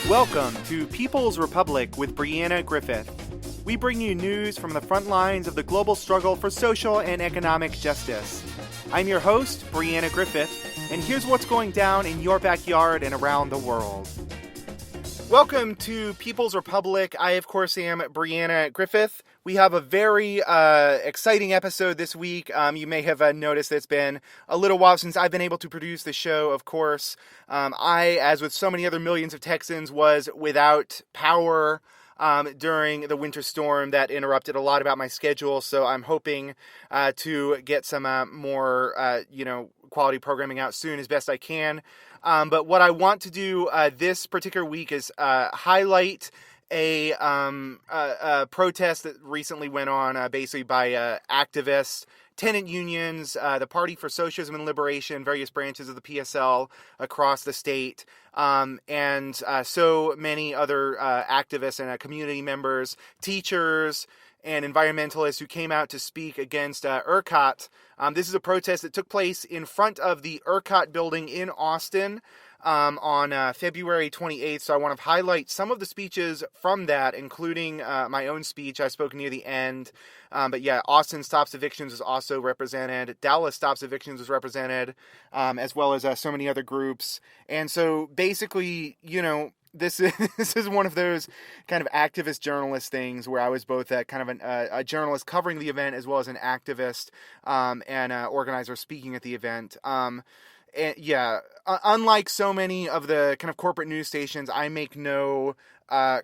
Welcome to People's Republic with Brianna Griffith. We bring you news from the front lines of the global struggle for social and economic justice. I'm your host, Brianna Griffith, and here's what's going down in your backyard and around the world. Welcome to People's Republic. I, of course, am Brianna Griffith. We have a very exciting episode this week. You may have noticed that it's been a little while since I've been able to produce the show, of course. I, as with so many other millions of Texans, was without power during the winter storm that interrupted a lot about my schedule. So I'm hoping to get some more, quality programming out soon as best I can. But what I want to do this particular week is highlight a protest that recently went on basically by activists, tenant unions, the Party for Socialism and Liberation, various branches of the PSL across the state, and so many other activists and community members, teachers, and environmentalists who came out to speak against ERCOT. This is a protest that took place in front of the ERCOT building in Austin on February 28th. So I want to highlight some of the speeches from that, including my own speech I spoke near the end. But yeah, Austin Stops Evictions was also represented. Dallas Stops Evictions was represented, as well as so many other groups. And so basically, this is one of those kind of activist journalist things where I was both kind of a journalist covering the event as well as an activist and organizer speaking at the event. Unlike so many of the kind of corporate news stations, I make no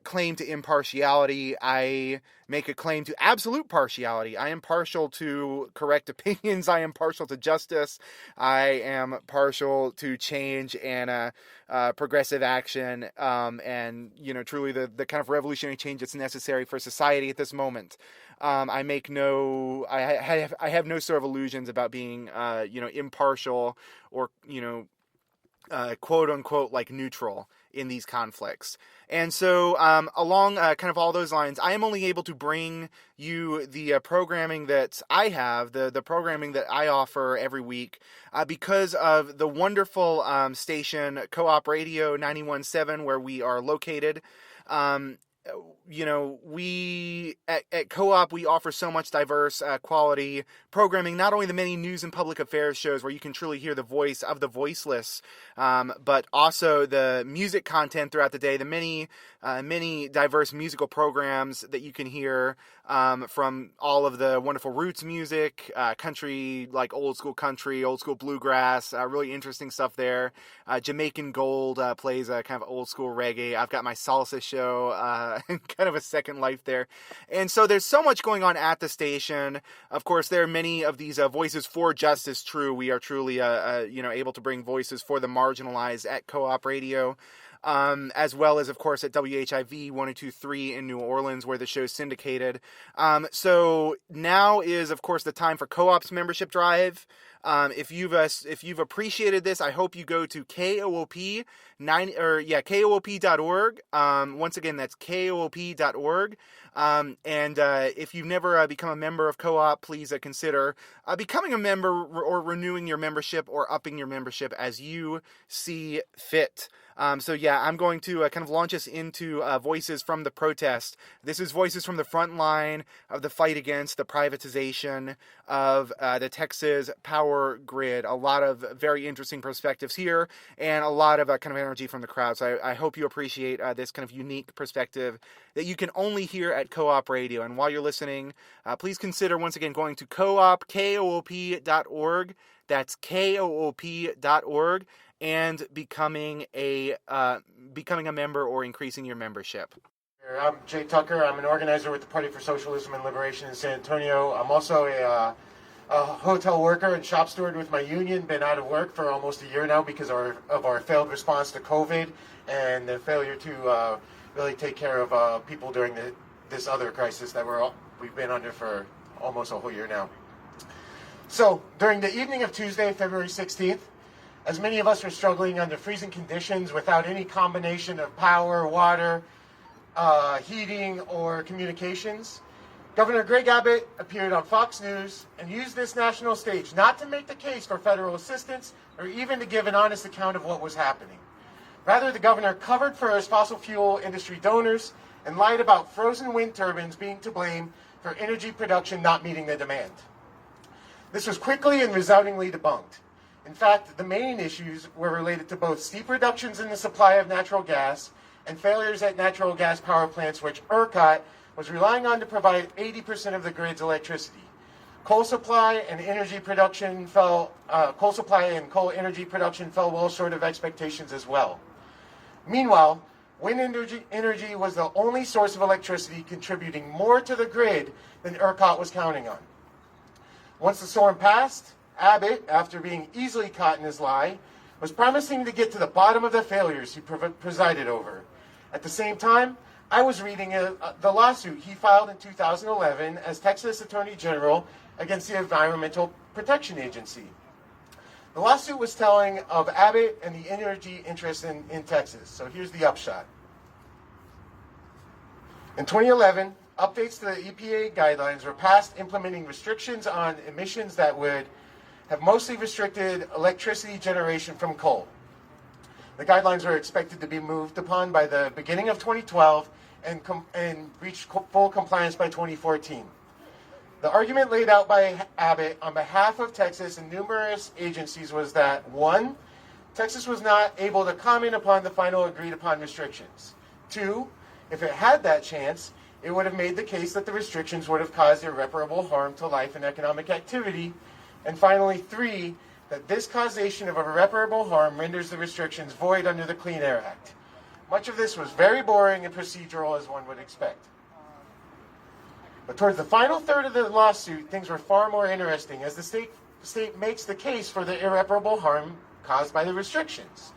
claim to impartiality. I make a claim to absolute partiality. I am partial to correct opinions. I am partial to justice. I am partial to change and progressive action, and truly the kind of revolutionary change that's necessary for society at this moment. I have no sort of illusions about being impartial or quote unquote like neutral in these conflicts. And so along kind of all those lines, I am only able to bring you the programming that I have, the programming that I offer every week because of the wonderful station Co-op Radio 91.7 where we are located. We at Co-op, we offer so much diverse quality programming, not only the many news and public affairs shows where you can truly hear the voice of the voiceless, but also the music content throughout the day, the many diverse musical programs that you can hear from all of the wonderful roots music, country, like old school country, old school bluegrass, really interesting stuff there. Jamaican Gold plays a kind of old school reggae. I've got my salsa show, kind of a second life there. And so there's so much going on at the station. Of course, there are many of these voices for justice true. We are truly, able to bring voices for the marginalized at Co-op Radio. As well as, of course, at WHIV 102.3 in New Orleans, where the show is syndicated. So now is, of course, the time for Co-op's membership drive. If you've appreciated this, I hope you go to KOOP.org. Once again, that's KOOP.org. And if you've never become a member of Co-op, please consider becoming a member or renewing your membership or upping your membership as you see fit. I'm going to kind of launch us into voices from the protest. This is voices from the front line of the fight against the privatization of the Texas power grid. A lot of very interesting perspectives here and a lot of kind of energy from the crowd. So I hope you appreciate this kind of unique perspective that you can only hear at Co-op Radio. And while you're listening, please consider once again going to KOOP.org. That's KOOP.org. And becoming a member or increasing your membership. I'm Jay Tucker. I'm an organizer with the Party for Socialism and Liberation in San Antonio. I'm also a hotel worker and shop steward with my union. Been out of work for almost a year now because of our failed response to COVID and the failure to really take care of people during this other crisis that we've been under for almost a whole year now. So during the evening of Tuesday, February 16th, as many of us are struggling under freezing conditions without any combination of power, water, heating, or communications, Governor Greg Abbott appeared on Fox News and used this national stage not to make the case for federal assistance or even to give an honest account of what was happening, Rather, the governor covered for his fossil fuel industry donors and lied about frozen wind turbines being to blame for energy production not meeting the demand. This was quickly and resoundingly debunked. In fact, the main issues were related to both steep reductions in the supply of natural gas and failures at natural gas power plants, which ERCOT was relying on to provide 80% of the grid's electricity. Coal supply and coal energy production fell well short of expectations as well. Meanwhile, wind energy was the only source of electricity contributing more to the grid than ERCOT was counting on. Once the storm passed, Abbott, after being easily caught in his lie, was promising to get to the bottom of the failures he presided over. At the same time, I was reading the lawsuit he filed in 2011 as Texas Attorney General against the Environmental Protection Agency. The lawsuit was telling of Abbott and the energy interests in Texas. So here's the upshot. In 2011, updates to the EPA guidelines were passed implementing restrictions on emissions that would have mostly restricted electricity generation from coal. The guidelines were expected to be moved upon by the beginning of 2012 and reach full compliance by 2014. The argument laid out by Abbott on behalf of Texas and numerous agencies was that, 1, Texas was not able to comment upon the final agreed upon restrictions. 2, if it had that chance, it would have made the case that the restrictions would have caused irreparable harm to life and economic activity. And finally, 3, that this causation of irreparable harm renders the restrictions void under the Clean Air Act. Much of this was very boring and procedural, as one would expect. But towards the final third of the lawsuit, things were far more interesting, as the state makes the case for the irreparable harm caused by the restrictions.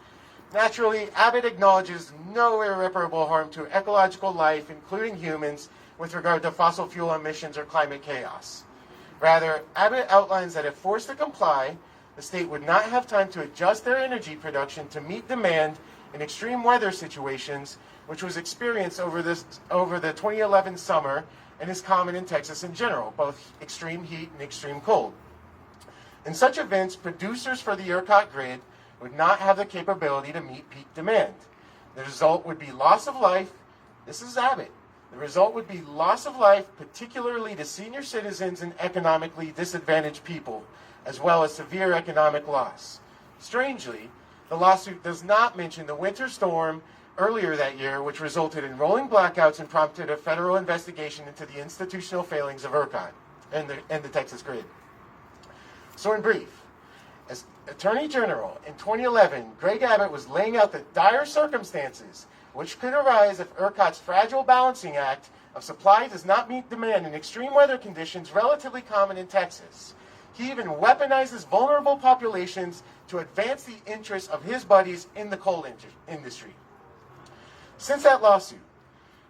Naturally, Abbott acknowledges no irreparable harm to ecological life, including humans, with regard to fossil fuel emissions or climate chaos. Rather, Abbott outlines that if forced to comply, the state would not have time to adjust their energy production to meet demand in extreme weather situations, which was experienced over the 2011 summer and is common in Texas in general, both extreme heat and extreme cold. In such events, producers for the ERCOT grid would not have the capability to meet peak demand. The result would be loss of life. This is Abbott. The result would be loss of life, particularly to senior citizens and economically disadvantaged people, as well as severe economic loss. Strangely, the lawsuit does not mention the winter storm earlier that year, which resulted in rolling blackouts and prompted a federal investigation into the institutional failings of ERCOT and the Texas grid. So in brief, as Attorney General in 2011, Greg Abbott was laying out the dire circumstances which could arise if ERCOT's fragile balancing act of supply does not meet demand in extreme weather conditions relatively common in Texas. He even weaponizes vulnerable populations to advance the interests of his buddies in the coal industry. Since that lawsuit,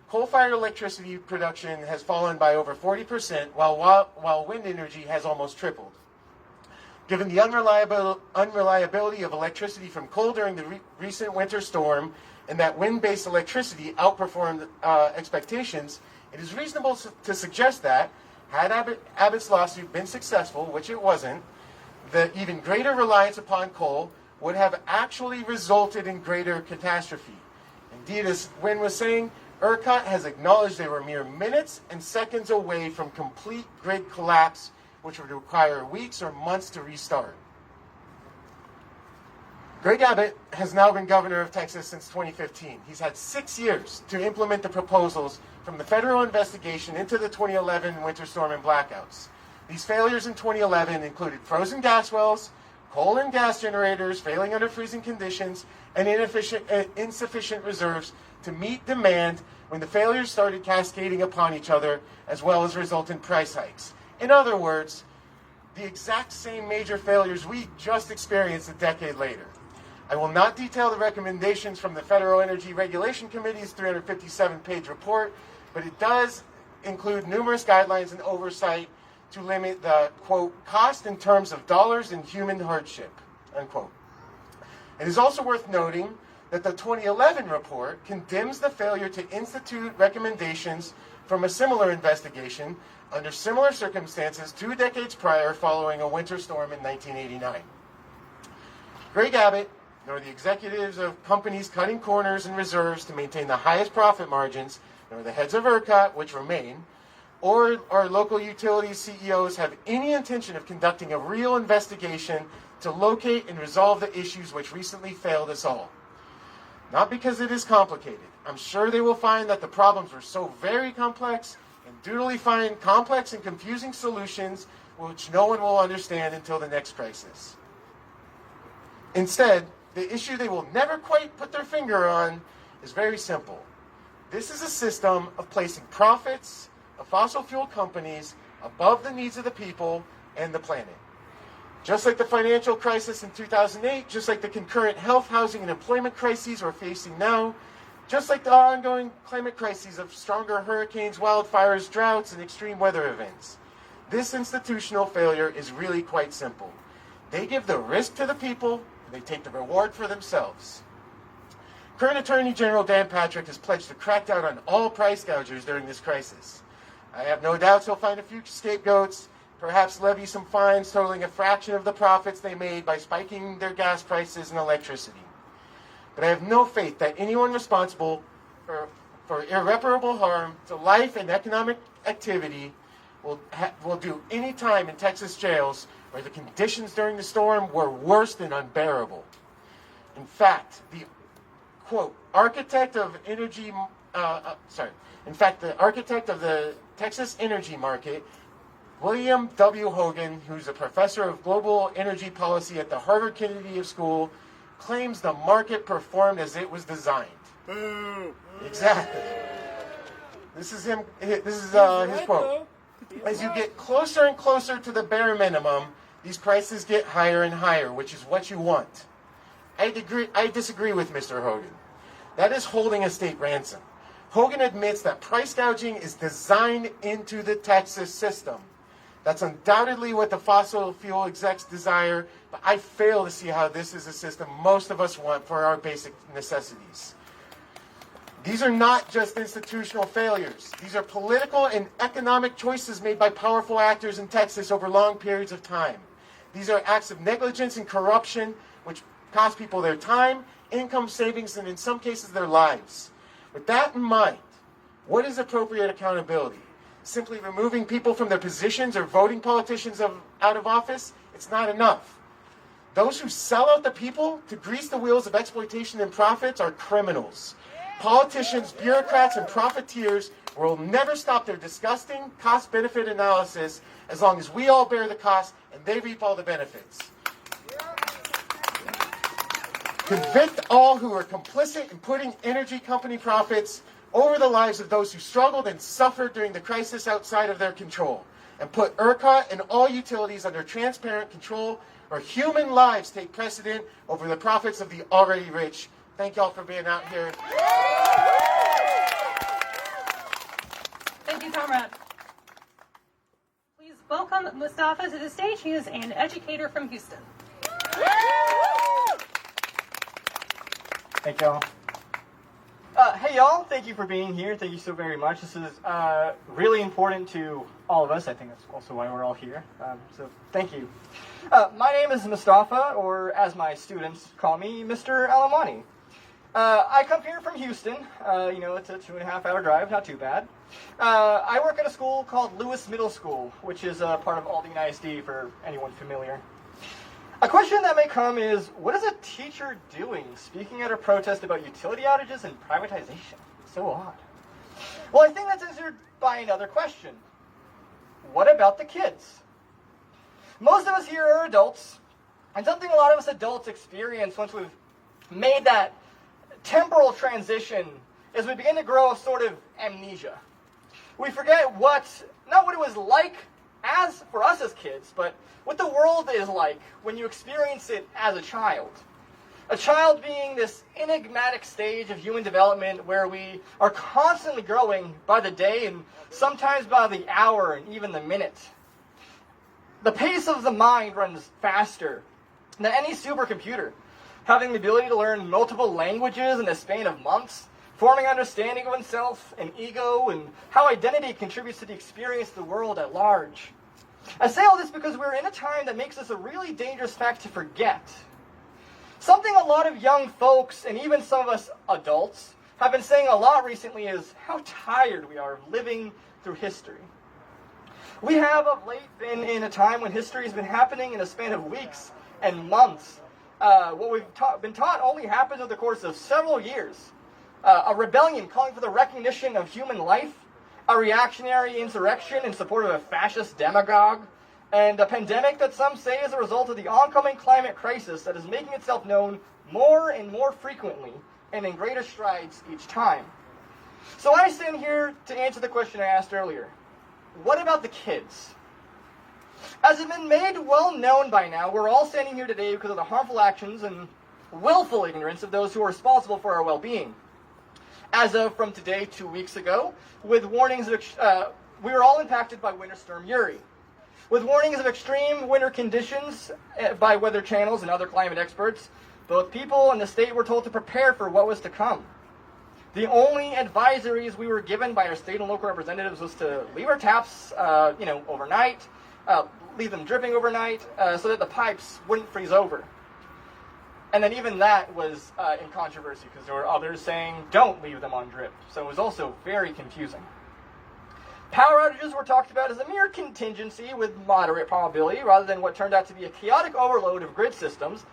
coal-fired electricity production has fallen by over 40%, while wind energy has almost tripled. Given the unreliability of electricity from coal during the recent winter storm, and that wind-based electricity outperformed expectations, it is reasonable to suggest that, had Abbott's lawsuit been successful, which it wasn't, the even greater reliance upon coal would have actually resulted in greater catastrophe. Indeed, as Wynn was saying, ERCOT has acknowledged they were mere minutes and seconds away from complete grid collapse, which would require weeks or months to restart. Greg Abbott has now been governor of Texas since 2015. He's had 6 years to implement the proposals from the federal investigation into the 2011 winter storm and blackouts. These failures in 2011 included frozen gas wells, coal and gas generators failing under freezing conditions, and insufficient reserves to meet demand when the failures started cascading upon each other, as well as result in price hikes. In other words, the exact same major failures we just experienced a decade later. I will not detail the recommendations from the Federal Energy Regulation Committee's 357-page report, but it does include numerous guidelines and oversight to limit the, quote, cost in terms of dollars and human hardship, unquote. It is also worth noting that the 2011 report condemns the failure to institute recommendations from a similar investigation under similar circumstances 2 decades prior following a winter storm in 1989. Greg Abbott nor the executives of companies cutting corners and reserves to maintain the highest profit margins, nor the heads of ERCOT, which remain, or our local utility CEOs have any intention of conducting a real investigation to locate and resolve the issues which recently failed us all. Not because it is complicated. I'm sure they will find that the problems were so very complex and dutifully find complex and confusing solutions which no one will understand until the next crisis. Instead, the issue they will never quite put their finger on is very simple. This is a system of placing profits of fossil fuel companies above the needs of the people and the planet. Just like the financial crisis in 2008, just like the concurrent health, housing, and employment crises we're facing now, just like the ongoing climate crises of stronger hurricanes, wildfires, droughts, and extreme weather events. This institutional failure is really quite simple. They give the risk to the people, and they take the reward for themselves. Current Attorney General Dan Patrick has pledged to crack down on all price gougers during this crisis. I have no doubts he'll find a few scapegoats, perhaps levy some fines totaling a fraction of the profits they made by spiking their gas prices and electricity. But I have no faith that anyone responsible for irreparable harm to life and economic activity will do any time in Texas jails where the conditions during the storm were worse than unbearable. In fact, the architect of the Texas energy market, William W. Hogan, who's a professor of global energy policy at the Harvard Kennedy School, claims the market performed as it was designed. Boo. Exactly. This is him. This is his quote. As you get closer and closer to the bare minimum, these prices get higher and higher, which is what you want. I disagree with Mr. Hogan. That is holding a state ransom. Hogan admits that price gouging is designed into the Texas system. That's undoubtedly what the fossil fuel execs desire, but I fail to see how this is a system most of us want for our basic necessities. These are not just institutional failures. These are political and economic choices made by powerful actors in Texas over long periods of time. These are acts of negligence and corruption which cost people their time, income savings, and in some cases their lives. With that in mind, what is appropriate accountability? Simply removing people from their positions or voting politicians out of office? It's not enough. Those who sell out the people to grease the wheels of exploitation and profits are criminals. Politicians, bureaucrats, and profiteers will never stop their disgusting cost-benefit analysis as long as we all bear the cost and they reap all the benefits. Convict all who are complicit in putting energy company profits over the lives of those who struggled and suffered during the crisis outside of their control, and put ERCOT and all utilities under transparent control where human lives take precedent over the profits of the already rich. Thank y'all for being out here. Thank you, comrade. Please welcome Mustafa to the stage. He is an educator from Houston. Thank y'all. Hey y'all, thank you for being here. Thank you so very much. This is really important to all of us. I think that's also why we're all here. So thank you. My name is Mustafa, or as my students call me, Mr. Alamani. I come here from Houston. It's a 2.5-hour drive, not too bad. I work at a school called Lewis Middle School, which is part of Aldine ISD for anyone familiar. A question that may come is, what is a teacher doing speaking at a protest about utility outages and privatization? So odd. Well, I think that's answered by another question. What about the kids? Most of us here are adults, and something a lot of us adults experience once we've made that temporal transition is we begin to grow a sort of amnesia. We forget not what it was like as for us as kids, but what the world is like when you experience it as a child. A child being this enigmatic stage of human development where we are constantly growing by the day and sometimes by the hour and even the minute. The pace of the mind runs faster than any supercomputer, having the ability to learn multiple languages in the span of months, forming understanding of oneself and ego, and how identity contributes to the experience of the world at large. I say all this because we're in a time that makes this a really dangerous fact to forget. Something a lot of young folks, and even some of us adults, have been saying a lot recently is how tired we are of living through history. We have of late been in a time when history has been happening in a span of weeks and months. What we've been taught only happens over the course of several years. A rebellion calling for the recognition of human life, a reactionary insurrection in support of a fascist demagogue, and a pandemic that some say is a result of the oncoming climate crisis that is making itself known more and more frequently and in greater strides each time. So I stand here to answer the question I asked earlier. What about the kids? As has been made well known by now, we're all standing here today because of the harmful actions and willful ignorance of those who are responsible for our well-being. As of from today, 2 weeks ago, with warnings of, we were all impacted by Winter Storm Uri. With warnings of extreme winter conditions by weather channels and other climate experts, both people and the state were told to prepare for what was to come. The only advisories we were given by our state and local representatives was to leave our taps, overnight, leave them dripping overnight, so that the pipes wouldn't freeze over. And then even that was in controversy because there were others saying don't leave them on drip. So it was also very confusing. Power outages were talked about as a mere contingency with moderate probability rather than what turned out to be a chaotic overload of grid systems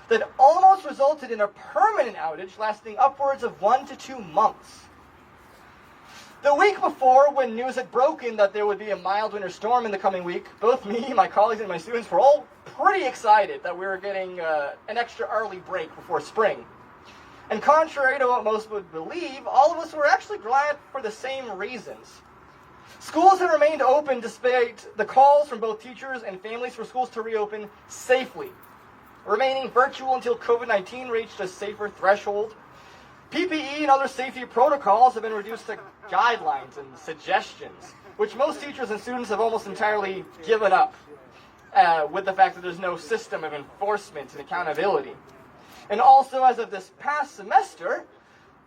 that almost resulted in a permanent outage lasting upwards of 1 to 2 months. The week before, when news had broken that there would be a mild winter storm in the coming week, both me, my colleagues, and my students were all pretty excited that we were getting an extra early break before spring. And contrary to what most would believe, all of us were actually glad for the same reasons. Schools have remained open despite the calls from both teachers and families for schools to reopen safely, remaining virtual until COVID-19 reached a safer threshold. PPE and other safety protocols have been reduced to guidelines and suggestions, which most teachers and students have almost entirely given up, with the fact that there's no system of enforcement and accountability. And also, as of this past semester,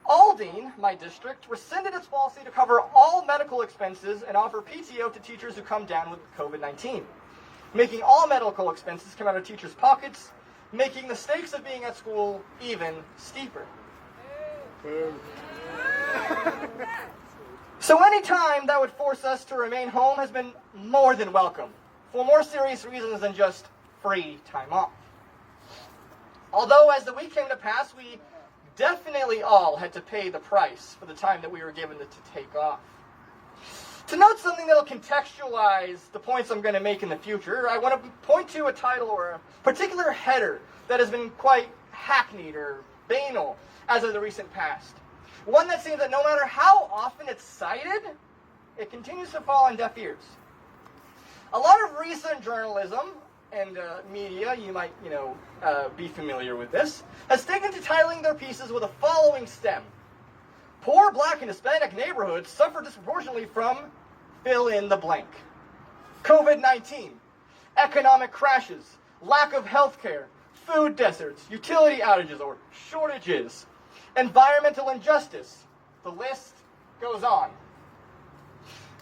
Aldine, my district, rescinded its policy to cover all medical expenses and offer PTO to teachers who come down with COVID-19, making all medical expenses come out of teachers' pockets, making the stakes of being at school even steeper. So any time that would force us to remain home has been more than welcome, for more serious reasons than just free time off. Although as the week came to pass, we definitely all had to pay the price for the time that we were given to take off. To note something that will contextualize the points I'm going to make in the future, I want to point to a title or a particular header that has been quite hackneyed or banal as of the recent past. One that seems that no matter how often it's cited, it continues to fall on deaf ears. A lot of recent journalism and media, you might, be familiar with this, has taken to titling their pieces with the following stem. Poor Black and Hispanic neighborhoods suffer disproportionately from fill in the blank. COVID-19, economic crashes, lack of health care, food deserts, utility outages or shortages, environmental injustice. The list goes on.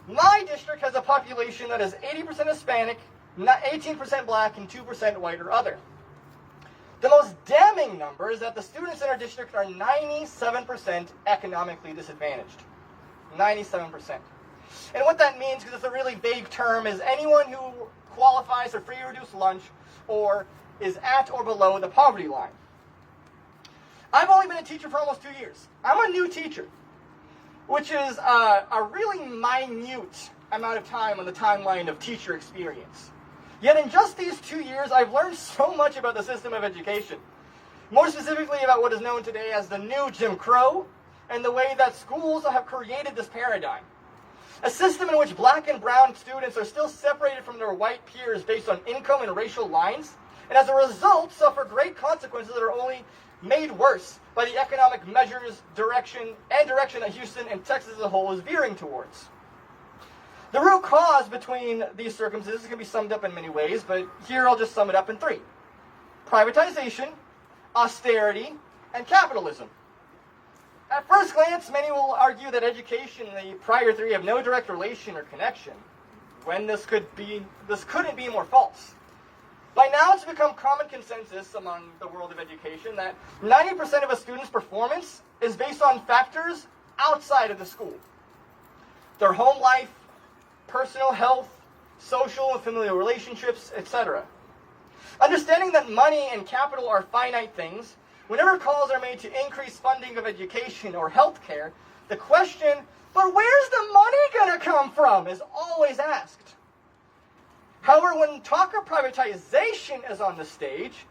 My district has a population that is 80% Hispanic, 18% Black, and 2% white or other. The most damning number is that the students in our district are 97% economically disadvantaged. 97%. And what that means, because it's a really vague term, is anyone who qualifies for free or reduced lunch or is at or below the poverty line. I've only been a teacher for almost 2 years. I'm a new teacher, which is a really minute amount of time on the timeline of teacher experience. Yet in just these 2 years, I've learned so much about the system of education. More specifically about what is known today as the new Jim Crow, and the way that schools have created this paradigm. A system in which Black and brown students are still separated from their white peers based on income and racial lines, and as a result suffer great consequences that are only made worse by the economic measures, direction that Houston and Texas as a whole is veering towards. The root cause between these circumstances can be summed up in many ways, but here I'll just sum it up in 3. Privatization, austerity, and capitalism. At first glance, many will argue that education and the prior 3 have no direct relation or connection, when this couldn't be more false. By now, it's become common consensus among the world of education that 90% of a student's performance is based on factors outside of the school. Their home life, personal health, social and familial relationships, etc. Understanding that money and capital are finite things, whenever calls are made to increase funding of education or healthcare, the question, but where's the money going to come from, is always asked. However, when talk of privatization is on the stage,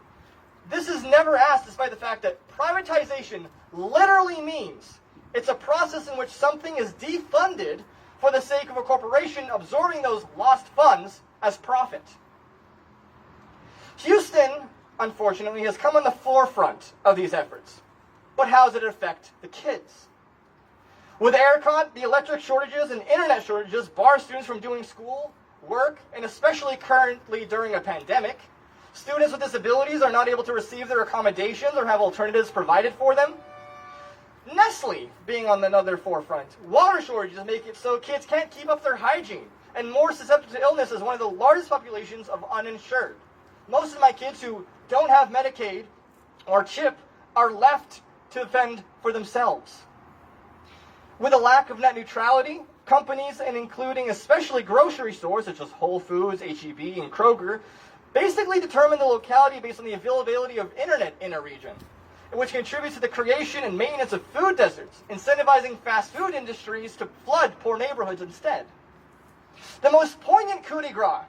this is never asked, despite the fact that privatization literally means it's a process in which something is defunded for the sake of a corporation absorbing those lost funds as profit. Houston, unfortunately, has come on the forefront of these efforts. But how does it affect the kids? With ERCOT, the electric shortages and internet shortages bar students from doing school, work, and especially currently during a pandemic. Students with disabilities are not able to receive their accommodations or have alternatives provided for them. Nestle being on another forefront. Water shortages make it so kids can't keep up their hygiene and more susceptible to illness as one of the largest populations of uninsured. Most of my kids who don't have Medicaid or CHIP are left to fend for themselves. With a lack of net neutrality, companies, and including especially grocery stores such as Whole Foods, H-E-B, and Kroger, basically determine the locality based on the availability of internet in a region, which contributes to the creation and maintenance of food deserts, incentivizing fast food industries to flood poor neighborhoods instead. The most poignant coup de grace,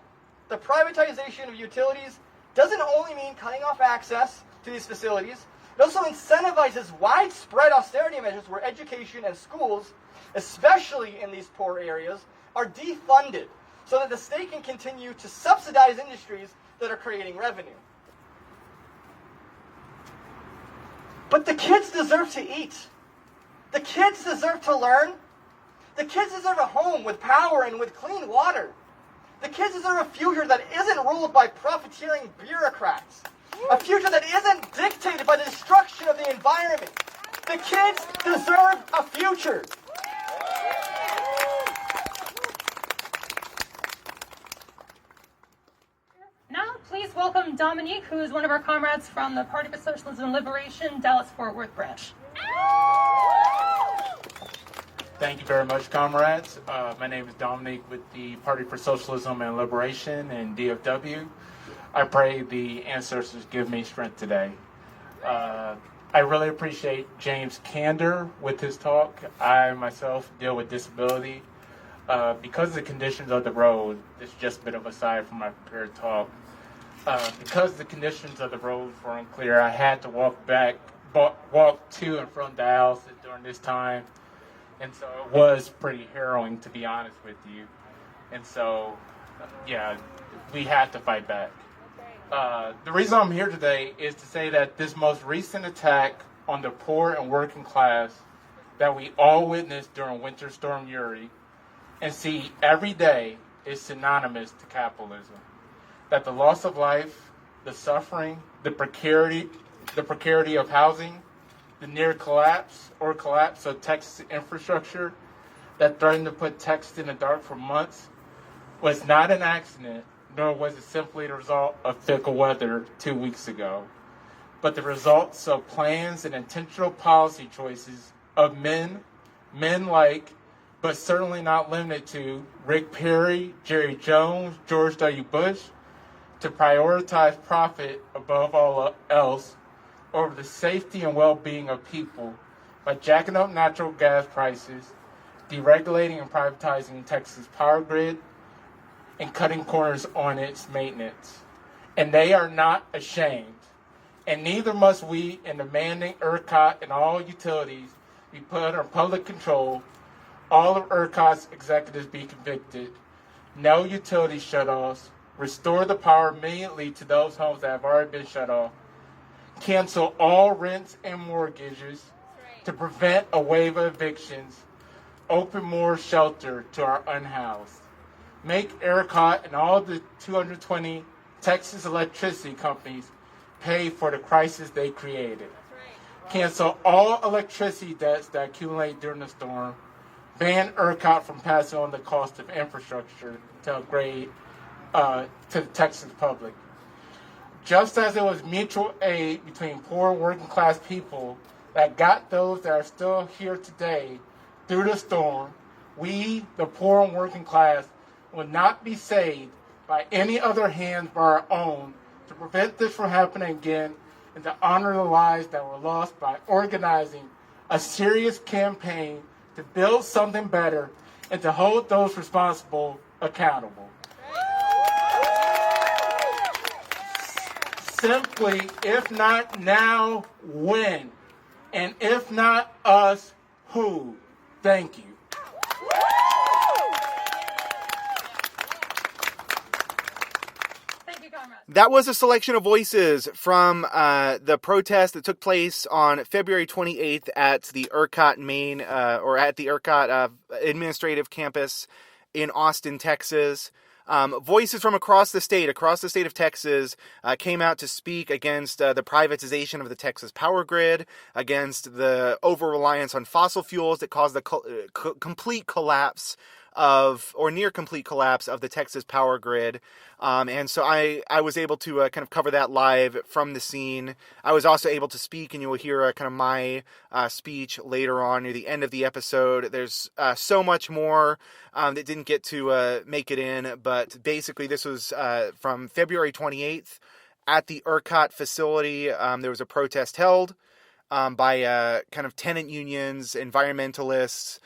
the privatization of utilities, doesn't only mean cutting off access to these facilities, it also incentivizes widespread austerity measures where education and schools, especially in these poor areas, are defunded so that the state can continue to subsidize industries that are creating revenue. But the kids deserve to eat. The kids deserve to learn. The kids deserve a home with power and with clean water. The kids deserve a future that isn't ruled by profiteering bureaucrats. A future that isn't dictated by the destruction of the environment. The kids deserve a future. Now, please welcome Dominique, who is one of our comrades from the Party for Socialism and Liberation, Dallas-Fort Worth branch. Thank you very much, comrades. My name is Dominique with the Party for Socialism and Liberation in DFW. I pray the ancestors give me strength today. I really appreciate James' candor with his talk. I myself deal with disability. Because of the conditions of the road, this is just a bit of a side from my prepared talk. Because the conditions of the road were unclear, I had to walk to and from dialysis during this time. And so it was pretty harrowing, to be honest with you. And so, yeah, we had to fight back. The reason I'm here today is to say that this most recent attack on the poor and working class that we all witnessed during Winter Storm Uri and see every day is synonymous to capitalism. That the loss of life, the suffering, the precarity of housing, the near collapse or collapse of Texas infrastructure that threatened to put Texas in the dark for months was not an accident, nor was it simply the result of fickle weather 2 weeks ago, but the results of plans and intentional policy choices of men like, but certainly not limited to, Rick Perry, Jerry Jones, George W. Bush, to prioritize profit above all else over the safety and well-being of people by jacking up natural gas prices, deregulating and privatizing Texas power grid, and cutting corners on its maintenance. And they are not ashamed. And neither must we in demanding ERCOT and all utilities be put under public control, all of ERCOT's executives be convicted, no utility shutoffs, restore the power immediately to those homes that have already been shut off, cancel all rents and mortgages to prevent a wave of evictions, open more shelter to our unhoused, make ERCOT and all the 220 Texas electricity companies pay for the crisis they created, cancel all electricity debts that accumulate during the storm, ban ERCOT from passing on the cost of infrastructure to upgrade to the Texas public. Just as it was mutual aid between poor working class people that got those that are still here today through the storm, we, the poor and working class, will not be saved by any other hands but our own to prevent this from happening again and to honor the lives that were lost by organizing a serious campaign to build something better and to hold those responsible accountable. Simply, if not now, when? And if not us, who? Thank you. Thank you, comrades. That was a selection of voices from the protest that took place on February 28th at the ERCOT main, or at the ERCOT administrative campus in Austin, Texas. Voices from across the state of Texas, came out to speak against the privatization of the Texas power grid, against the over-reliance on fossil fuels that caused the complete collapse or near complete collapse of the Texas power grid. And so I was able to kind of cover that live from the scene. I was also able to speak, and you will hear kind of my speech later on near the end of the episode. There's so much more that didn't get to make it in, but basically this was from February 28th at the ERCOT facility. There was a protest held by kind of tenant unions, environmentalists,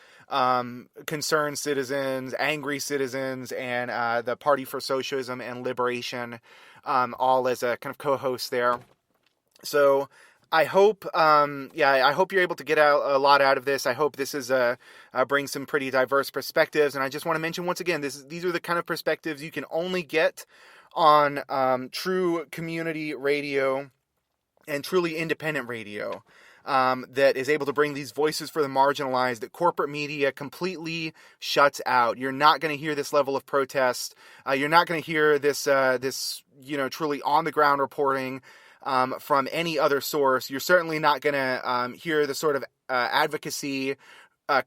concerned citizens, angry citizens, and the Party for Socialism and Liberation, all as a kind of co-host there. So I hope, I hope you're able to get a lot out of this. I hope this is brings some pretty diverse perspectives, and I just want to mention once again, these are the kind of perspectives you can only get on true community radio and truly independent radio. That is able to bring these voices for the marginalized that corporate media completely shuts out. You're not going to hear this level of protest. You're not going to hear this truly on the ground reporting from any other source. You're certainly not going to hear the sort of advocacy,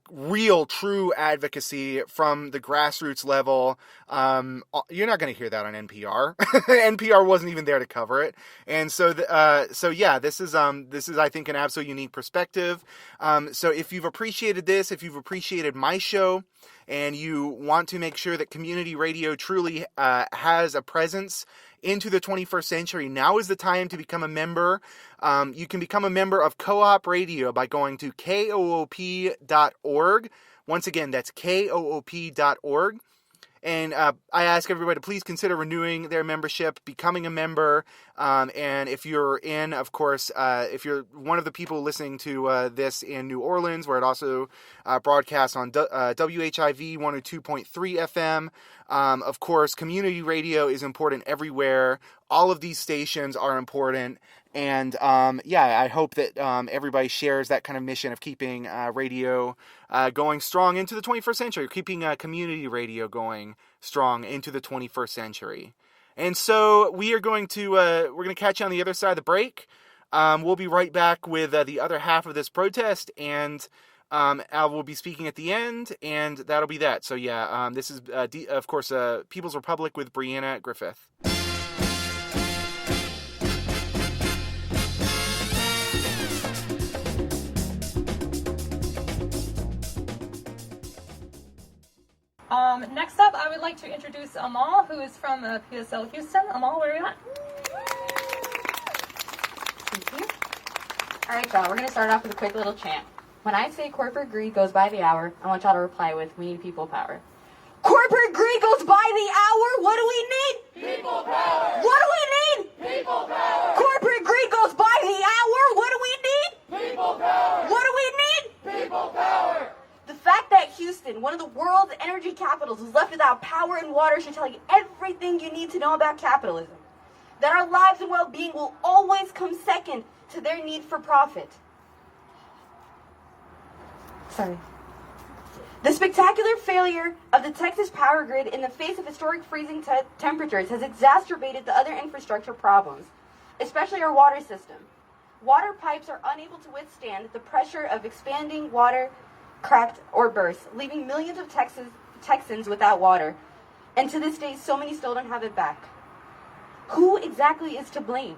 real, true advocacy from the grassroots level. You're not going to hear that on NPR. NPR wasn't even there to cover it. And so, this is I think an absolutely unique perspective. So if you've appreciated this, if you've appreciated my show, and you want to make sure that community radio truly has a presence into the 21st century, now is the time to become a member. You can become a member of Co-op Radio by going to koop.org. Once again, that's koop.org. And I ask everybody to please consider renewing their membership, becoming a member. And if you're in, of course, if you're one of the people listening to this in New Orleans, where it also broadcasts on WHIV 102.3 FM, of course, community radio is important everywhere. All of these stations are important. And I hope that everybody shares that kind of mission of keeping radio going strong into the 21st century, keeping community radio going strong into the 21st century. And so we are going to we're going to catch you on the other side of the break. We'll be right back with the other half of this protest, and I will be speaking at the end, and that'll be that. So this is of course People's Republic with Brianna Griffith. Next up, I would like to introduce Amal, who is from PSL Houston. Amal, where are you at? Thank you. All right, y'all, we're going to start off with a quick little chant. When I say corporate greed goes by the hour, I want y'all to reply with, we need people power. Corporate greed goes by the hour. What do we need? People power. What do we need? People power. Corporate greed goes by the hour. What do we need? People power. What do we need? People power. The fact that Houston, one of the world's energy capitals, is left without power and water should tell you everything you need to know about capitalism. That our lives and well-being will always come second to their need for profit. Sorry. The spectacular failure of the Texas power grid in the face of historic freezing temperatures has exacerbated the other infrastructure problems, especially our water system. Water pipes are unable to withstand the pressure of expanding water, cracked or burst, leaving millions of Texans without water. And to this day, so many still don't have it back. Who exactly is to blame?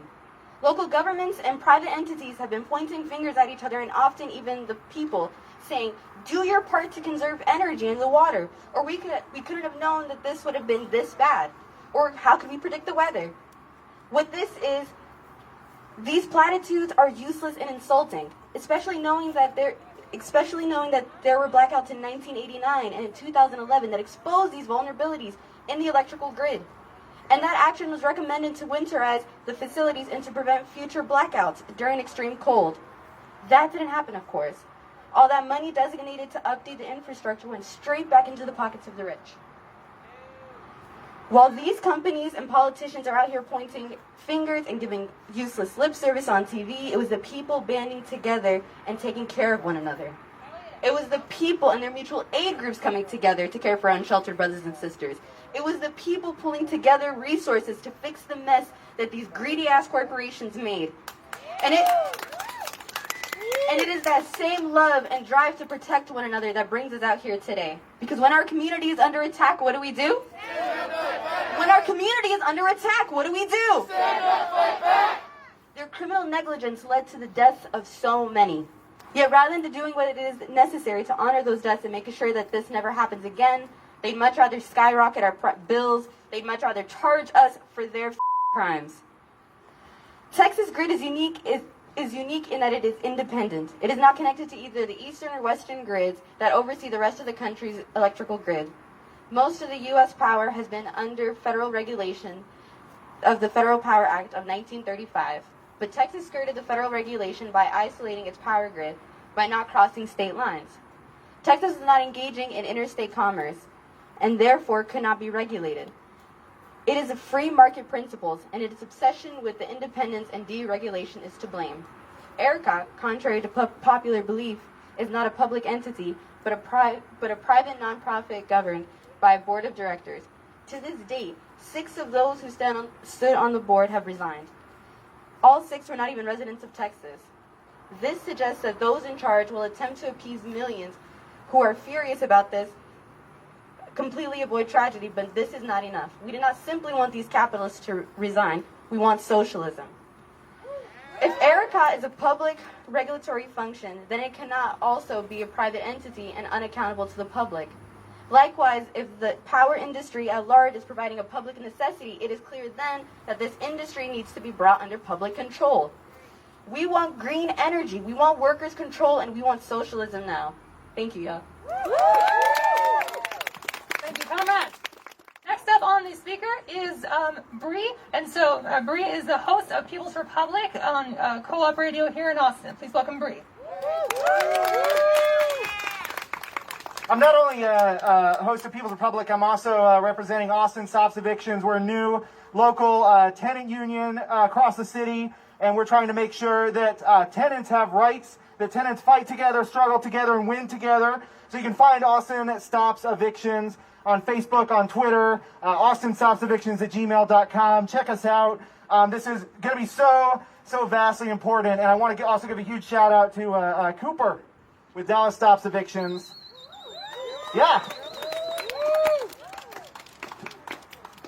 Local governments and private entities have been pointing fingers at each other, and often even the people, saying, do your part to conserve energy in the water, or we couldn't have known that this would have been this bad, or how could we predict the weather? What this is, these platitudes are useless and insulting, especially knowing that there were blackouts in 1989 and in 2011 that exposed these vulnerabilities in the electrical grid. And that action was recommended to winterize the facilities and to prevent future blackouts during extreme cold. That didn't happen, of course. All that money designated to update the infrastructure went straight back into the pockets of the rich. While these companies and politicians are out here pointing fingers and giving useless lip service on TV, it was the people banding together and taking care of one another. It was the people and their mutual aid groups coming together to care for unsheltered brothers and sisters. It was the people pulling together resources to fix the mess that these greedy-ass corporations made. And it is that same love and drive to protect one another that brings us out here today. Because when our community is under attack, what do we do? When our community is under attack, what do we do? Stand up, fight back! Their criminal negligence led to the deaths of so many. Yet rather than doing what it is necessary to honor those deaths and making sure that this never happens again, they'd much rather skyrocket our bills. They'd much rather charge us for their crimes. Texas grid is unique in that it is independent. It is not connected to either the eastern or western grids that oversee the rest of the country's electrical grid. Most of the U.S. power has been under federal regulation of the Federal Power Act of 1935, but Texas skirted the federal regulation by isolating its power grid by not crossing state lines. Texas is not engaging in interstate commerce and therefore could not be regulated. It is a free market principles, and its obsession with the independence and deregulation is to blame. ERCOT, contrary to popular belief, is not a public entity, but a private nonprofit governed by a board of directors. To this date, 6 of those who stood on the board have resigned. All 6 were not even residents of Texas. This suggests that those in charge will attempt to appease millions who are furious about this, completely avoid tragedy, but this is not enough. We do not simply want these capitalists to resign. We want socialism. If ERCOT is a public regulatory function, then it cannot also be a private entity and unaccountable to the public. Likewise, if the power industry at large is providing a public necessity, it is clear then that this industry needs to be brought under public control. We want green energy, we want workers' control, and we want socialism now. Thank you, y'all. Thank you, comrades. Next up on the speaker is Bree, and so Bree is the host of People's Republic on Co-op Radio here in Austin. Please welcome Bree. I'm not only a host of People's Republic, I'm also representing Austin Stops Evictions. We're a new local tenant union across the city, and we're trying to make sure that tenants have rights, that tenants fight together, struggle together, and win together. So you can find Austin Stops Evictions on Facebook, on Twitter, austinstopsevictions@gmail.com. Check us out. This is going to be so vastly important, and I want to also give a huge shout out to Cooper with Dallas Stops Evictions. Yeah.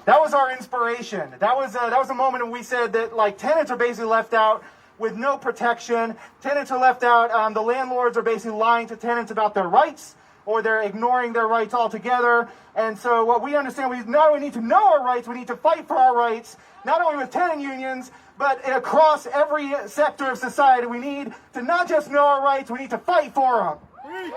That was our inspiration. That was a moment when we said that like tenants are basically left out with no protection. Tenants are left out. The landlords are basically lying to tenants about their rights, or they're ignoring their rights altogether. And so what we understand, we not only need to know our rights, we need to fight for our rights, not only with tenant unions, but across every sector of society. We need to not just know our rights, we need to fight for them.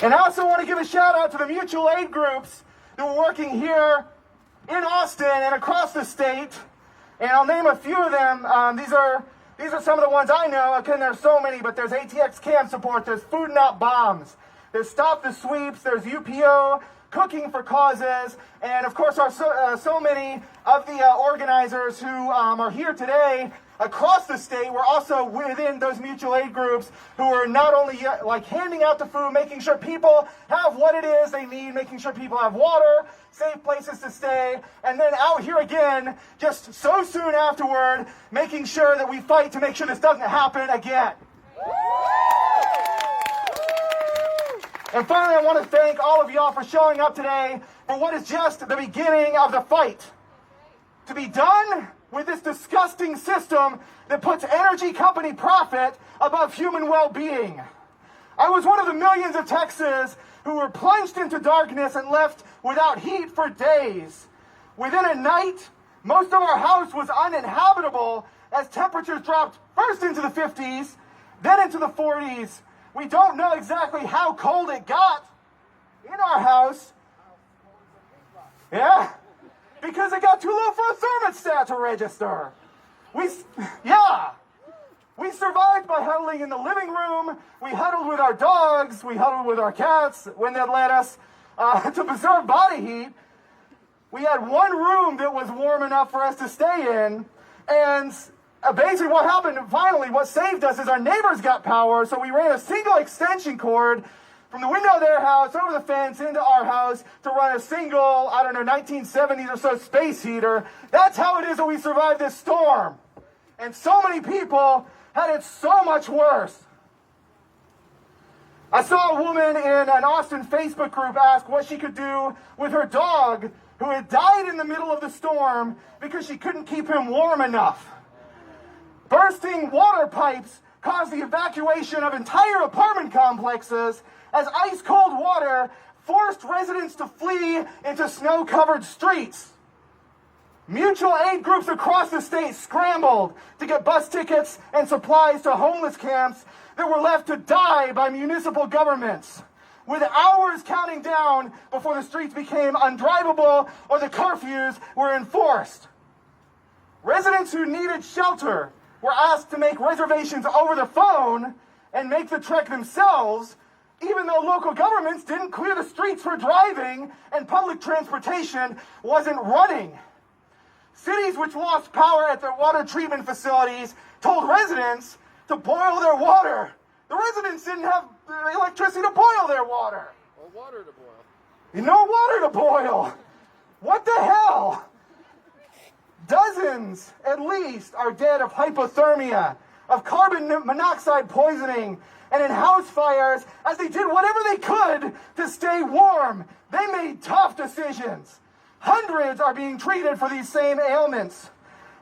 And I also want to give a shout out to the mutual aid groups that were working here in Austin and across the state. And I'll name a few of them. These are some of the ones I know. Again, there's so many, but there's ATX Camp Support, there's Food Not Bombs, there's Stop the Sweeps, there's UPO, Cooking for Causes, and of course so many of the organizers who are here today across the state were also within those mutual aid groups who are not only like handing out the food, making sure people have what it is they need, making sure people have water, safe places to stay, and then out here again, just so soon afterward, making sure that we fight to make sure this doesn't happen again. And finally, I want to thank all of y'all for showing up today for what is just the beginning of the fight. To be done with this disgusting system that puts energy company profit above human well-being. I was one of the millions of Texans who were plunged into darkness and left without heat for days. Within a night, most of our house was uninhabitable as temperatures dropped first into the 50s, then into the 40s. We don't know exactly how cold it got in our house. Yeah, because it got too low for a thermostat to register. We survived by huddling in the living room. We huddled with our dogs. We huddled with our cats when they'd let us to preserve body heat. We had one room that was warm enough for us to stay in. And basically what happened, finally, what saved us is our neighbors got power. So we ran a single extension cord from the window of their house over the fence into our house to run a single, 1970s or so space heater. That's how it is that we survived this storm. And so many people had it so much worse. I saw a woman in an Austin Facebook group ask what she could do with her dog who had died in the middle of the storm because she couldn't keep him warm enough. Bursting water pipes caused the evacuation of entire apartment complexes as ice-cold water forced residents to flee into snow-covered streets. Mutual aid groups across the state scrambled to get bus tickets and supplies to homeless camps that were left to die by municipal governments, with hours counting down before the streets became undrivable or the curfews were enforced. Residents who needed shelter were asked to make reservations over the phone and make the trek themselves, even though local governments didn't clear the streets for driving and public transportation wasn't running. Cities which lost power at their water treatment facilities told residents to boil their water. The residents didn't have electricity to boil their water. Or water to boil. No water to boil. What the hell? Dozens, at least, are dead of hypothermia, of carbon monoxide poisoning, and in house fires as they did whatever they could to stay warm. They made tough decisions. Hundreds are being treated for these same ailments.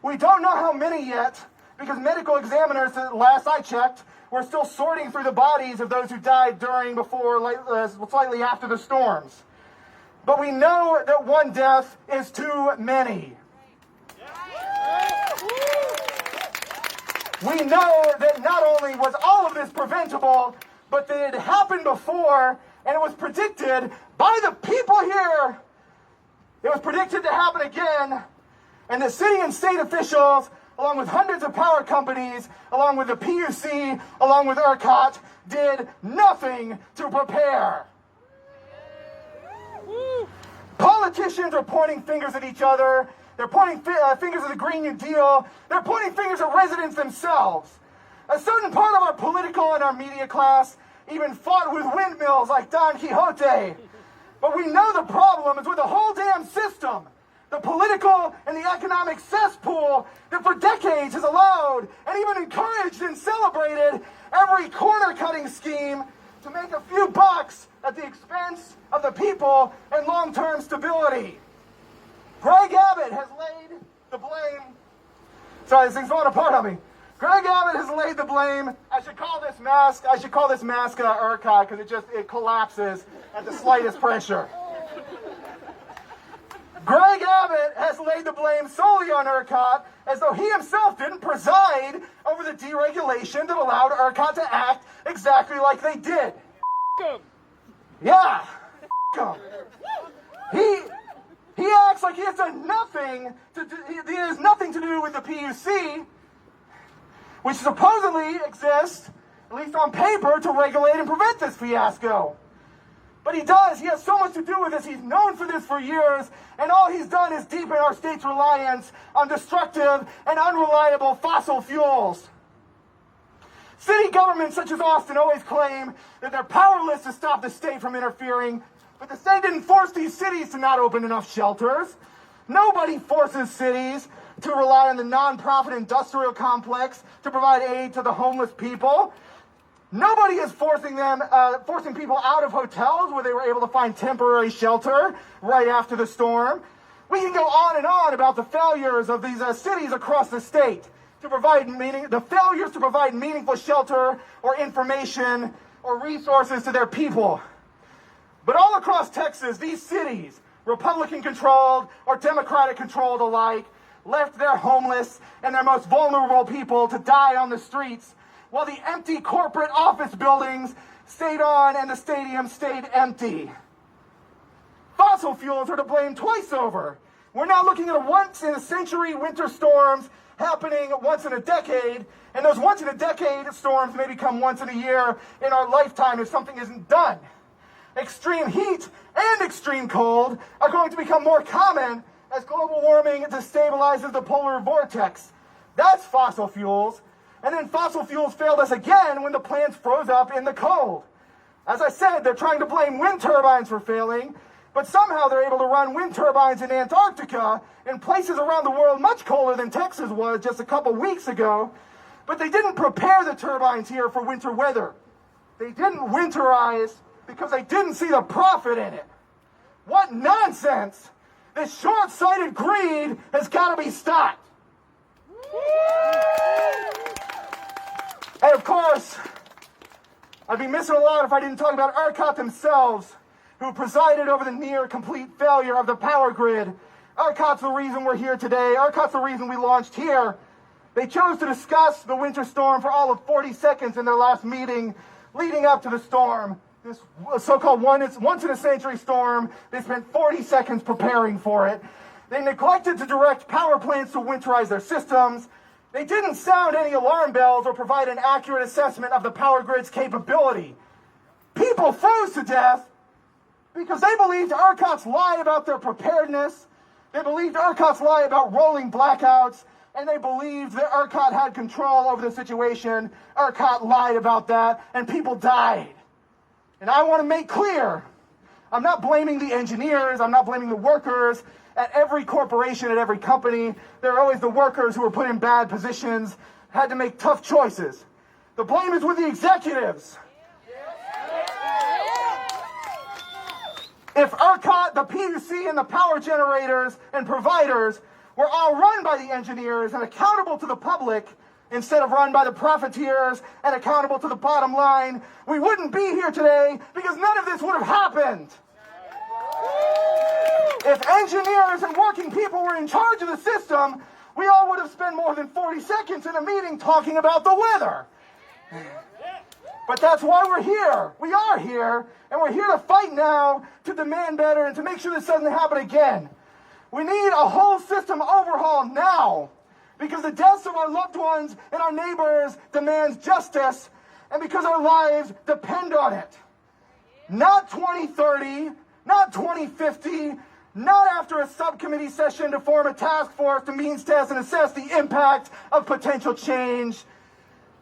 We don't know how many yet, because medical examiners, last I checked, were still sorting through the bodies of those who died during, before, slightly after the storms. But we know that one death is too many. We know that not only was all of this preventable, but that it happened before, and it was predicted by the people here. It was predicted to happen again, and the city and state officials, along with hundreds of power companies, along with the PUC, along with ERCOT, did nothing to prepare. Politicians are pointing fingers at each other. They're pointing fingers at the Green New Deal. They're pointing fingers at residents themselves. A certain part of our political and our media class even fought with windmills like Don Quixote. But we know the problem is with the whole damn system. The political and the economic cesspool that for decades has allowed and even encouraged and celebrated every corner-cutting scheme to make a few bucks at the expense of the people and long-term stability. Greg Abbott has laid the blame. Sorry, this thing's falling apart on me. Greg Abbott has laid the blame. I should call this mask ERCOT because it collapses at the slightest pressure. Greg Abbott has laid the blame solely on ERCOT as though he himself didn't preside over the deregulation that allowed ERCOT to act exactly like they did. Yeah. He acts like he has done nothing he has nothing to do with the PUC, which supposedly exists, at least on paper, to regulate and prevent this fiasco. But he does. He has so much to do with this. He's known for this for years, and all he's done is deepen our state's reliance on destructive and unreliable fossil fuels. City governments such as Austin always claim that they're powerless to stop the state from interfering, but the state didn't force these cities to not open enough shelters. Nobody forces cities to rely on the nonprofit industrial complex to provide aid to the homeless people. Nobody is forcing people out of hotels where they were able to find temporary shelter right after the storm. We can go on and on about the failures of these cities across the state to provide failures to provide meaningful shelter or information or resources to their people. But all across Texas, these cities, Republican-controlled or Democratic-controlled alike, left their homeless and their most vulnerable people to die on the streets, while the empty corporate office buildings stayed on and the stadium stayed empty. Fossil fuels are to blame twice over. We're now looking at once-in-a-century winter storms happening once in a decade, and those once-in-a-decade storms may become once in a year in our lifetime if something isn't done. Extreme heat and extreme cold are going to become more common as global warming destabilizes the polar vortex. That's fossil fuels. And then fossil fuels failed us again when the plants froze up in the cold. As I said, they're trying to blame wind turbines for failing, but somehow they're able to run wind turbines in Antarctica in places around the world much colder than Texas was just a couple weeks ago. But they didn't prepare the turbines here for winter weather. They didn't winterize because they didn't see the profit in it. What nonsense! This short-sighted greed has got to be stopped. And of course, I'd be missing a lot if I didn't talk about ERCOT themselves, who presided over the near-complete failure of the power grid. ERCOT's the reason we're here today. ERCOT's the reason we launched here. They chose to discuss the winter storm for all of 40 seconds in their last meeting leading up to the storm. This so-called once-in-a-century storm, they spent 40 seconds preparing for it. They neglected to direct power plants to winterize their systems. They didn't sound any alarm bells or provide an accurate assessment of the power grid's capability. People froze to death because they believed ERCOT's lie about their preparedness. They believed ERCOT's lie about rolling blackouts, and they believed that ERCOT had control over the situation. ERCOT lied about that, and people died. And I want to make clear, I'm not blaming the engineers, I'm not blaming the workers. At every corporation, at every company, there are always the workers who are put in bad positions, had to make tough choices. The blame is with the executives. If ERCOT, the PUC, and the power generators and providers were all run by the engineers and accountable to the public, instead of run by the profiteers and accountable to the bottom line, we wouldn't be here today because none of this would have happened. If engineers and working people were in charge of the system, we all would have spent more than 40 seconds in a meeting talking about the weather. But that's why we're here. We are here, and we're here to fight now, to demand better, and to make sure this doesn't happen again. We need a whole system overhaul now, because the deaths of our loved ones and our neighbors demands justice, and because our lives depend on it. Not 2030, not 2050, not after a subcommittee session to form a task force to means test and assess the impact of potential change.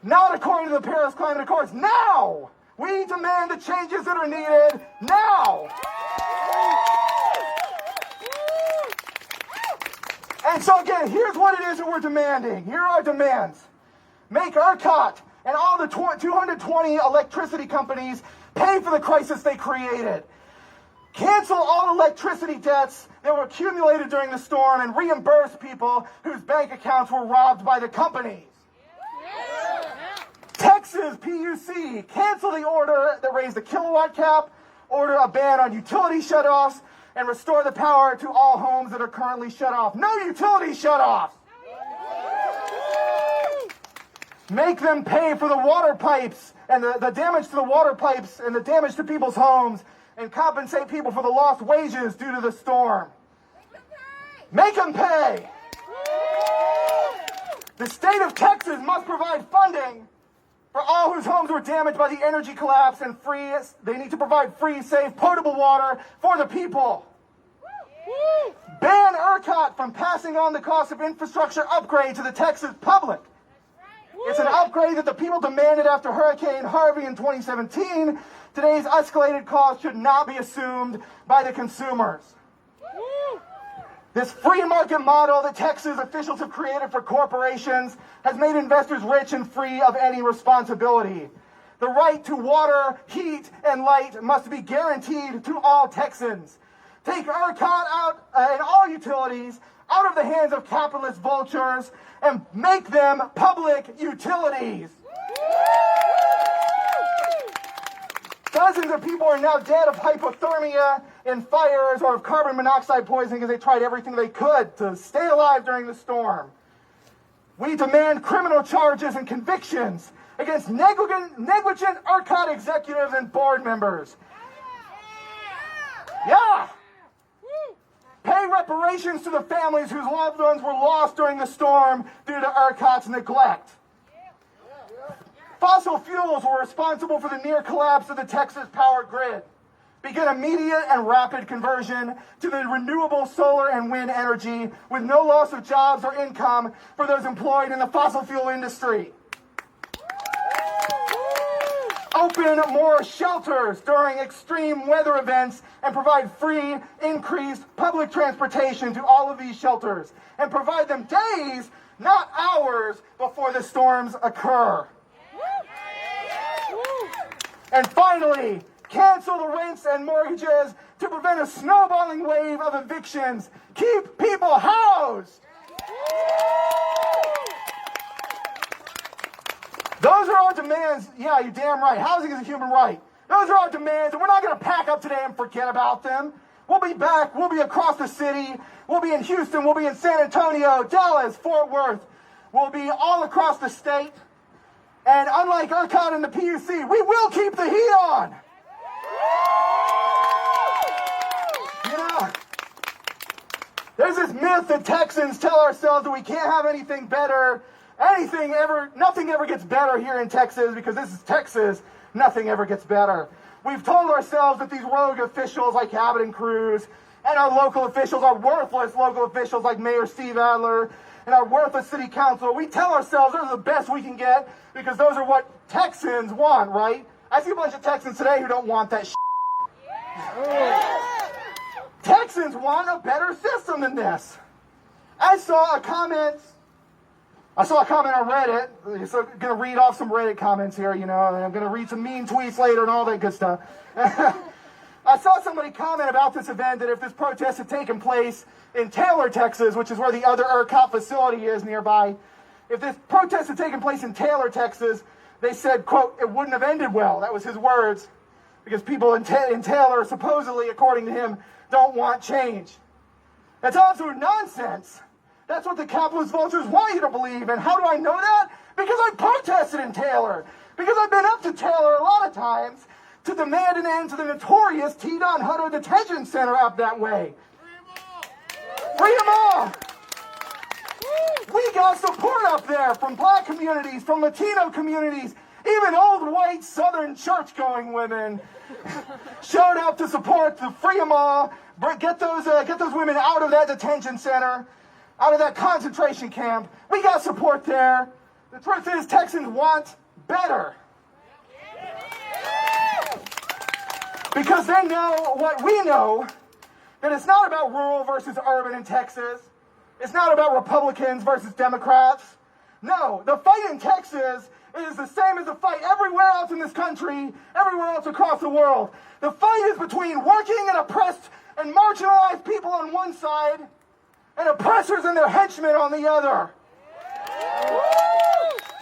Not according to the Paris Climate Accords. Now! We demand the changes that are needed now! And so again, here's what it is that we're demanding. Here are our demands. Make ERCOT and all the 220 electricity companies pay for the crisis they created. Cancel all electricity debts that were accumulated during the storm and reimburse people whose bank accounts were robbed by the companies. Texas PUC, cancel the order that raised the kilowatt cap, order a ban on utility shutoffs, and restore the power to all homes that are currently shut off. No utility shutoffs! Make them pay for the water pipes and the damage to the water pipes and the damage to people's homes, and compensate people for the lost wages due to the storm. Make them pay! The state of Texas must provide funding for all whose homes were damaged by the energy collapse, and they need to provide free, safe, potable water for the people. Ban ERCOT from passing on the cost of infrastructure upgrade to the Texas public. It's an upgrade that the people demanded after Hurricane Harvey in 2017. Today's escalated cost should not be assumed by the consumers. This free market model that Texas officials have created for corporations has made investors rich and free of any responsibility. The right to water, heat, and light must be guaranteed to all Texans. Take ERCOT out and all utilities out of the hands of capitalist vultures and make them public utilities. Dozens of people are now dead of hypothermia in fires or of carbon monoxide poisoning because they tried everything they could to stay alive during the storm. We demand criminal charges and convictions against negligent ERCOT executives and board members. Yeah! Pay reparations to the families whose loved ones were lost during the storm due to ERCOT's neglect. Fossil fuels were responsible for the near collapse of the Texas power grid. Begin immediate and rapid conversion to the renewable solar and wind energy with no loss of jobs or income for those employed in the fossil fuel industry. Open more shelters during extreme weather events and provide free, increased public transportation to all of these shelters and provide them days, not hours, before the storms occur. And finally, cancel the rents and mortgages to prevent a snowballing wave of evictions. Keep people housed. Those are our demands. Yeah, you're damn right. Housing is a human right. Those are our demands, and we're not going to pack up today and forget about them. We'll be back. We'll be across the city. We'll be in Houston. We'll be in San Antonio, Dallas, Fort Worth. We'll be all across the state. And unlike ERCOT and the PUC, we will keep the heat on. You know, there's this myth that Texans tell ourselves that we can't have anything better. Nothing ever gets better here in Texas because this is Texas. Nothing ever gets better. We've told ourselves that these rogue officials like Abbott and Cruz and our local officials, our worthless local officials like Mayor Steve Adler and our worthless city council, we tell ourselves those are the best we can get because those are what Texans want, right? I see a bunch of Texans today who don't want that shit. Texans want a better system than this. I saw a comment on Reddit, so I'm going to read off some Reddit comments here, and I'm going to read some mean tweets later and all that good stuff. I saw somebody comment about this event that if this protest had taken place in Taylor, Texas, which is where the other ERCOT facility is nearby, if this protest had taken place in Taylor, Texas, they said, quote, it wouldn't have ended well. That was his words, because people in Taylor, supposedly, according to him, don't want change. That's absolute nonsense. That's what the capitalist vultures want you to believe. And how do I know that? Because I protested in Taylor. Because I've been up to Taylor a lot of times to demand an end to the notorious T-Don Hunter Detention Center up that way. Free them all! We got support up there from black communities, from Latino communities, even old white Southern church-going women showed up to support the free them all, get those women out of that detention center, out of that concentration camp. We got support there. The truth is, Texans want better. Because they know what we know, that it's not about rural versus urban in Texas. It's not about Republicans versus Democrats. No, the fight in Texas is the same as the fight everywhere else in this country, everywhere else across the world. The fight is between working and oppressed and marginalized people on one side and oppressors and their henchmen on the other.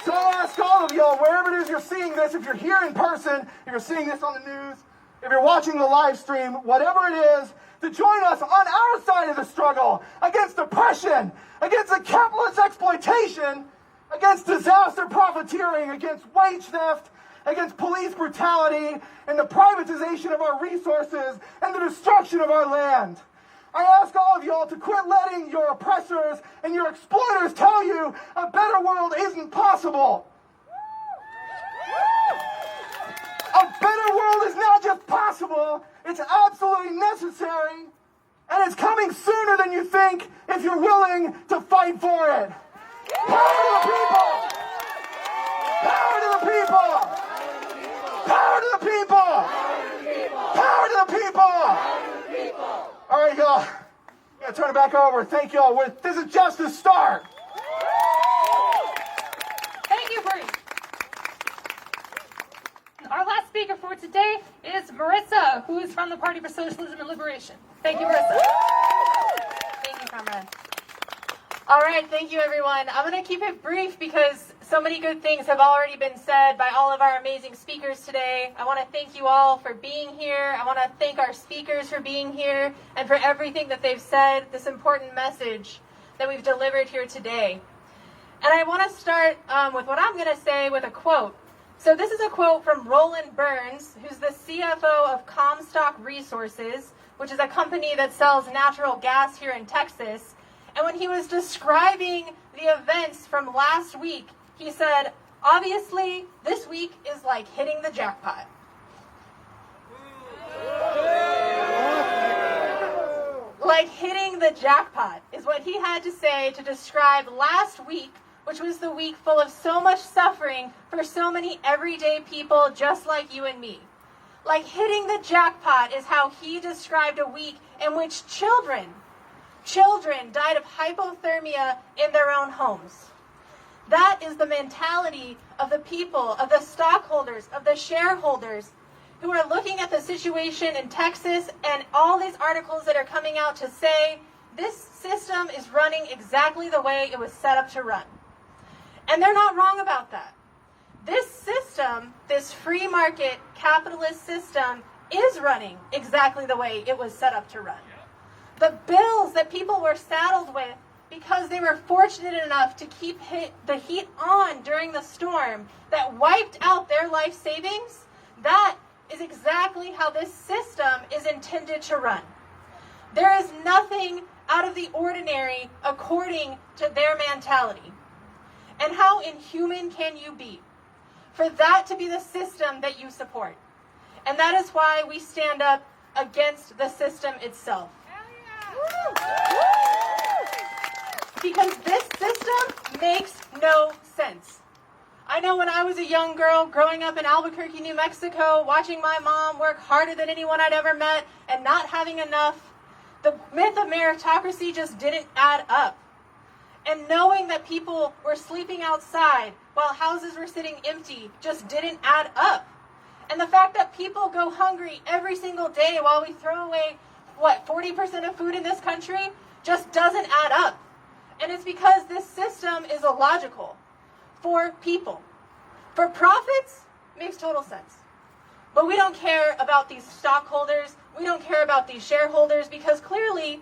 So I ask all of y'all, wherever it is you're seeing this, if you're here in person, if you're seeing this on the news, if you're watching the live stream, whatever it is, to join us on our side of the struggle against oppression, against the capitalist exploitation, against disaster profiteering, against wage theft, against police brutality, and the privatization of our resources and the destruction of our land. I ask all of y'all to quit letting your oppressors and your exploiters tell you a better world isn't possible. A better world is not just possible, it's absolutely necessary, and it's coming sooner than you think if you're willing to fight for it. Power to the people! Power to the people! Power to the people! Power to the people! All right, y'all. I'm going to turn it back over. Thank y'all. This is just the start. Thank you, Bree. for today is Marissa, who is from the Party for Socialism and Liberation. Thank you, Marissa. Thank you, comrade. All right, thank you, everyone. I'm going to keep it brief because so many good things have already been said by all of our amazing speakers today. I want to thank you all for being here. I want to thank our speakers for being here and for everything that they've said, this important message that we've delivered here today. And I want to start with what I'm going to say with a quote. So this is a quote from Roland Burns, who's the CFO of Comstock Resources, which is a company that sells natural gas here in Texas. And when he was describing the events from last week, he said, obviously, this week is like hitting the jackpot. Like hitting the jackpot is what he had to say to describe last week, which was the week full of so much suffering for so many everyday people just like you and me. Like hitting the jackpot is how he described a week in which children died of hypothermia in their own homes. That is the mentality of the people, of the stockholders, of the shareholders who are looking at the situation in Texas and all these articles that are coming out to say this system is running exactly the way it was set up to run. And they're not wrong about that. This system, this free market capitalist system, is running exactly the way it was set up to run. The bills that people were saddled with because they were fortunate enough to keep the heat on during the storm that wiped out their life savings, that is exactly how this system is intended to run. There is nothing out of the ordinary according to their mentality. And how inhuman can you be for that to be the system that you support? And that is why we stand up against the system itself. Because this system makes no sense. I know when I was a young girl growing up in Albuquerque, New Mexico, watching my mom work harder than anyone I'd ever met and not having enough, the myth of meritocracy just didn't add up. And knowing that people were sleeping outside while houses were sitting empty just didn't add up. And the fact that people go hungry every single day while we throw away, 40% of food in this country just doesn't add up. And it's because this system is illogical for people. For profits, makes total sense. But we don't care about these stockholders. We don't care about these shareholders because clearly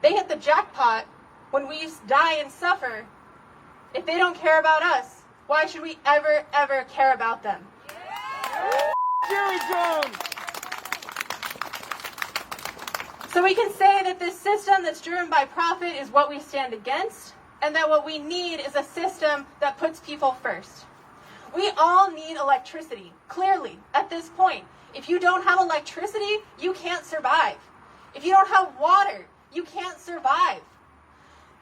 they hit the jackpot when we die and suffer. If they don't care about us, why should we ever care about them? Jerry Jones! So we can say that this system that's driven by profit is what we stand against, and that what we need is a system that puts people first. We all need electricity, clearly, at this point. If you don't have electricity, you can't survive. If you don't have water, you can't survive.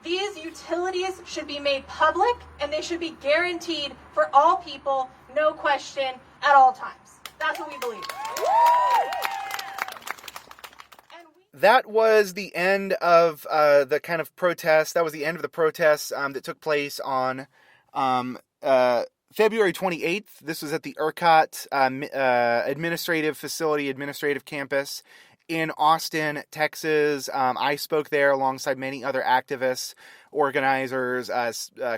These utilities should be made public, and they should be guaranteed for all people, no question, at all times. That's what we believe. That was the end of the kind of protest. That was the end of the protests that took place on February 28th. This was at the ERCOT administrative campus in Austin, Texas. I spoke there alongside many other activists, organizers,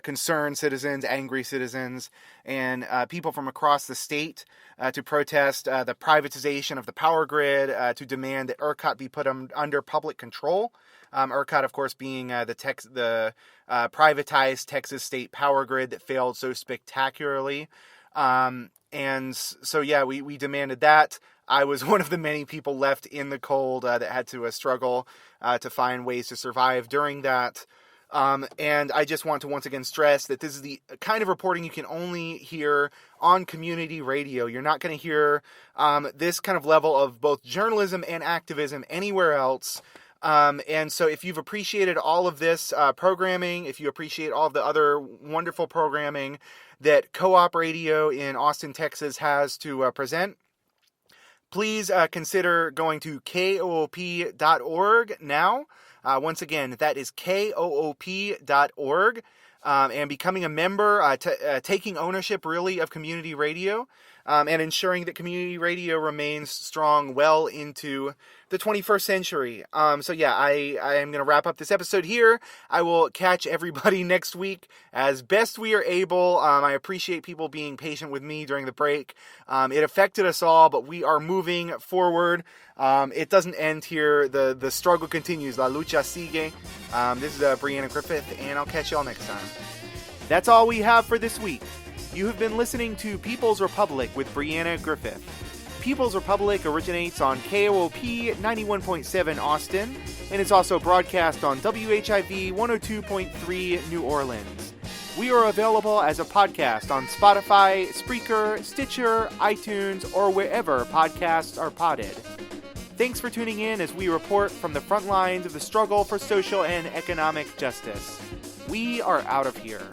concerned citizens, angry citizens, and people from across the state to protest the privatization of the power grid, to demand that ERCOT be put under public control. ERCOT, of course, being the privatized Texas state power grid that failed so spectacularly. And so, yeah, we demanded that. I was one of the many people left in the cold that had to struggle to find ways to survive during that. And I just want to once again stress that this is the kind of reporting you can only hear on community radio. You're not going to hear this kind of level of both journalism and activism anywhere else. And so if you've appreciated all of this programming, if you appreciate all of the other wonderful programming that Co-op Radio in Austin, Texas has to present, please consider going to koop.org now. Once again, that is koop.org. and becoming a member, taking ownership really of community radio, and ensuring that community radio remains strong well into the 21st century. So yeah, I am going to wrap up this episode here. I will catch everybody next week as best we are able. I appreciate people being patient with me during the break. It affected us all, but we are moving forward. It doesn't end here. The struggle continues. La lucha sigue. This is Brianna Griffith, and I'll catch y'all next time. That's all we have for this week. You have been listening to People's Republic with Brianna Griffith. People's Republic originates on KOOP 91.7 Austin, and it's also broadcast on WHIV 102.3 New Orleans. We are available as a podcast on Spotify, Spreaker, Stitcher, iTunes, or wherever podcasts are podded. Thanks for tuning in as we report from the front lines of the struggle for social and economic justice. We are out of here.